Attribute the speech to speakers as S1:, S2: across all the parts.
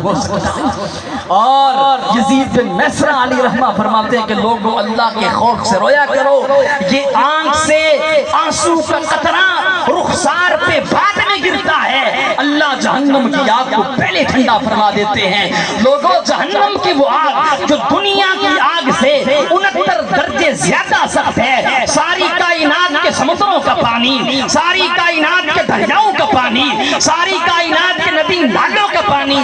S1: ہو سکتا۔ اور یزید بن میسرہ علی رحمہ فرماتے ہیں کہ لوگوں اللہ کے خوف سے رویا کرو، یہ آنکھ سے آنسو کا قطرہ رخسار پہ بعد میں گرتا ہے، اللہ جہنم کی آگ کو پہلے ٹھنڈا فرما دیتے ہیں۔ لوگوں جہنم کی وہ آگ جو دنیا کی آگ سے 69 درجے زیادہ سخت ہے، ساری کائنات کے سمندروں کا پانی، ساری کائنات کے دریاؤں کا پانی، ساری کائنات کے ندی نالوں کا پانی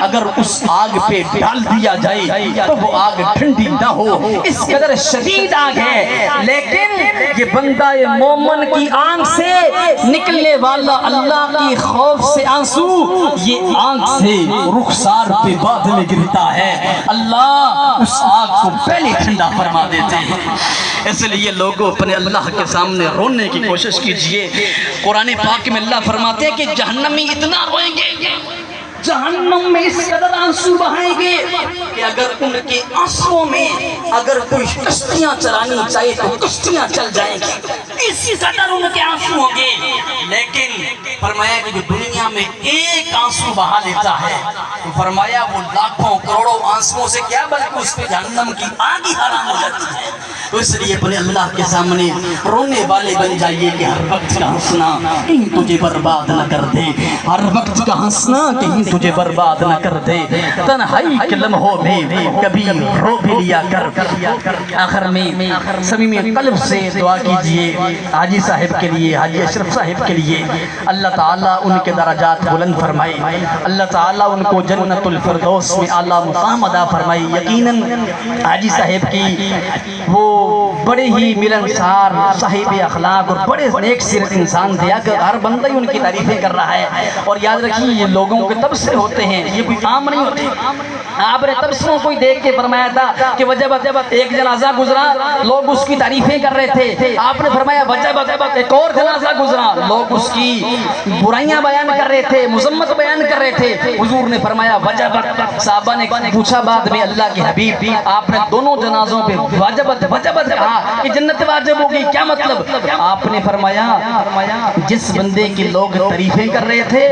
S1: اگر اس آگ پہ ڈال دیا جائے تو وہ آگ ٹھنڈی نہ ہو، اس قدر شدید آگ ہے۔ لیکن یہ بندہ مومن کی آنکھ سے نکلنے والا اللہ کی خوف سے آنسو یہ آنکھ سے رخسار پہ بعد میں گرتا ہے، اللہ اس آگ کو پہلے ٹھنڈا فرما دیتے ہیں۔ اس لیے لوگوں اپنے اللہ کے سامنے رونے کی کوشش کیجئے۔ قرآن پاک میں اللہ فرماتے ہیں کہ جہنمی اتنا روئیں گے، جہنم میں اس قدر آنسو بہائیں گے کہ اگر ان کے آنسوں میں اگر کوئی کشتیاں چلانی چاہے تو کشتیاں چل جائیں گی، اسی قدر ان کے آنسو ہوں گے۔ لیکن فرمایا کہ جو دنیا میں ایک آنسو بہا لیتا ہے تو فرمایا وہ لاکھوں کروڑوں آنسوؤں سے کیا بلکہ اس پہ جہنم کی آگ ہی حرام ہو جاتی ہے۔ تو اس لیے اپنے اللہ کے سامنے رونے والے بن جائیے کہ ہر وقت کا ہنسنا کہیں تجھے برباد نہ کر دے، ہر وقت کا ہنسنا کہیں تجھے برباد نہ کر دے، تنہائی کے لمحوں میں کبھی رو بھی لیا کر۔ آخر میں صمیم قلب سے دعا کیجئے حاجی صاحب کے لیے، حاجی اشرف صاحب کے لیے، اللہ تعالیٰ ان کے درجات بلند فرمائے، اللہ تعالیٰ ان کو جنت الفردوس میں اعلیٰ مقام عطا فرمائے۔ یقیناً حاجی صاحب کی وہ بڑے ہی ملنسار صاحب اخلاق اور بڑے نیک سیرت انسان تھے کہ ہر بندہ ہی ان کی تعریفیں کر رہا ہے۔ اور یاد رکھیے یہ لوگوں کے تبصرے ہوتے ہیں، یہ کوئی عام نہیں ہوتے۔ آپ نے تبصروں کو دیکھ کے فرمایا تھا کہ وجب ایک جنازہ گزرا، لوگ اس کی تعریفیں کر رہے تھے، آپ نے فرمایا وجب ایک اور جنازہ گزرا، لوگ اس کی برائیاں بیان کر رہے تھے، مذمت بیان کر رہے تھے، حضور نے فرمایا وجب۔ صحابہ نے پوچھا بعد میں اللہ کے حبیب آپ نے دونوں جنازوں پہ وجب کہا کہ جنت واجب ہوگی، کیا مطلب؟ آپ نے فرمایا جس بندے کی لوگ تعریفیں کر رہے تھے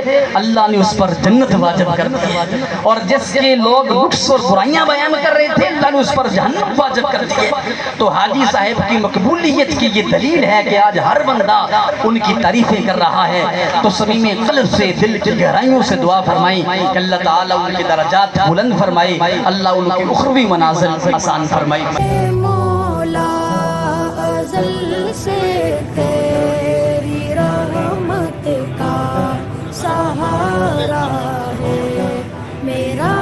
S1: اللہ نے اس پر جنت واجب کر دی، اور جس کے لوگ نقص اور برائیاں بیان کر رہے تھے اللہ نے اس پر جہنم واجب کر دی۔ تو حاجی صاحب کی مقبولیت کی یہ دلیل ہے کہ آج ہر بندہ ان کی تعریفیں کر رہا ہے۔ تو صمیم قلب سے دل کی گہرائیوں سے دعا فرمائیں کہ اللہ تعالیٰ ان کے درجات بلند فرمائے، اللہ ان کی اخروی منازل آسان فرمائے۔
S2: مولا ازل سے تیری رحمت کا سہارا ہے، میرا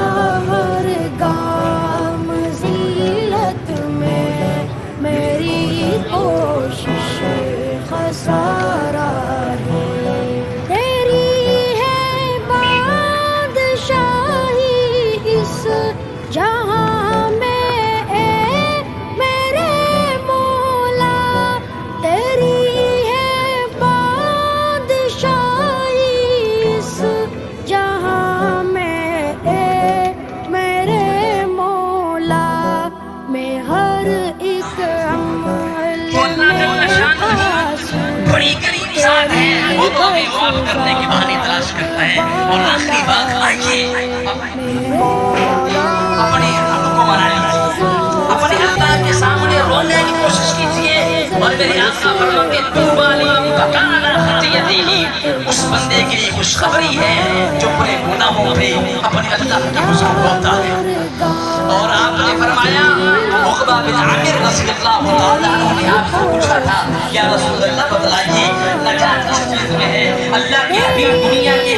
S2: ہر گام ذلت میں میری کوشش خسارا ہے، تیری ہے بادشاہی اس جہاں میں
S1: معاف کرنے کے بہانے تلاش کرتا ہے۔ اور آخری بات آئیے اپنے رب کو منا لیجیے، اپنے اللہ کے سامنے رونے کی کوشش کیجیے، اور میرے آقا فرماتے ہیں طوبیٰ لمن بکا علی خطیئتہ، اس بندے کے لیے خوشخبری ہے جو اپنے گناہوں پہ اپنے اللہ کے حضور روتا ہے۔ اور آپ نے فرمایا عقبہ بن عامر رضی اللہ تعالیٰ عنہ نے آپ کو پوچھا تھا یا رسول اللہ بتلائیے نجات کس چیز میں ہے؟ اللہ کے حبیب دنیا کے